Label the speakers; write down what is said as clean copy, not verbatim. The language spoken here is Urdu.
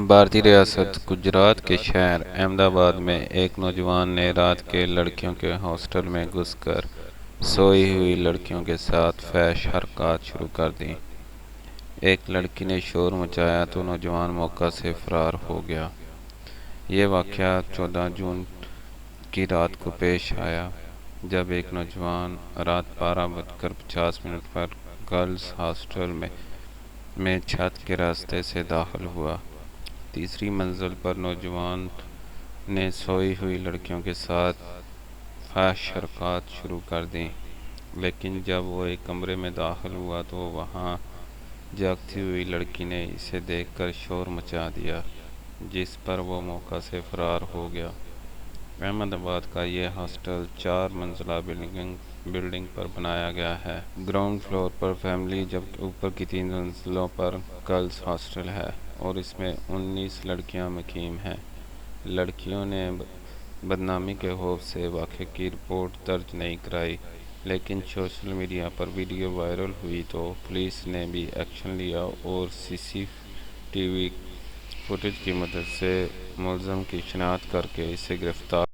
Speaker 1: بھارتی ریاست گجرات کے شہر احمد آباد میں ایک نوجوان نے رات کے لڑکیوں کے ہاسٹل میں گھس کر سوئی ہوئی لڑکیوں کے ساتھ فحش حرکات شروع کر دیں۔ ایک لڑکی نے شور مچایا تو نوجوان موقع سے فرار ہو گیا۔ یہ واقعہ 14 جون کی رات کو پیش آیا جب ایک نوجوان رات 12:50 پر گرلز ہاسٹل میں چھت کے راستے سے داخل ہوا۔ تیسری منزل پر نوجوان نے سوئی ہوئی لڑکیوں کے ساتھ فحش حرکات شروع کر دیں، لیکن جب وہ ایک کمرے میں داخل ہوا تو وہاں جاگتی ہوئی لڑکی نے اسے دیکھ کر شور مچا دیا، جس پر وہ موقع سے فرار ہو گیا۔ احمد آباد کا یہ ہاسٹل 4 منزلہ بلڈنگ پر بنایا گیا ہے۔ گراؤنڈ فلور پر فیملی جبکہ اوپر کی 3 منزلوں پر گرلز ہاسٹل ہے اور اس میں 19 لڑکیاں مقیم ہیں۔ لڑکیوں نے بدنامی کے خوف سے واقعے کی رپورٹ درج نہیں کرائی، لیکن سوشل میڈیا پر ویڈیو وائرل ہوئی تو پولیس نے بھی ایکشن لیا اور سی سی ٹی وی فوٹیج کی مدد سے ملزم کی شناخت کر کے اسے گرفتار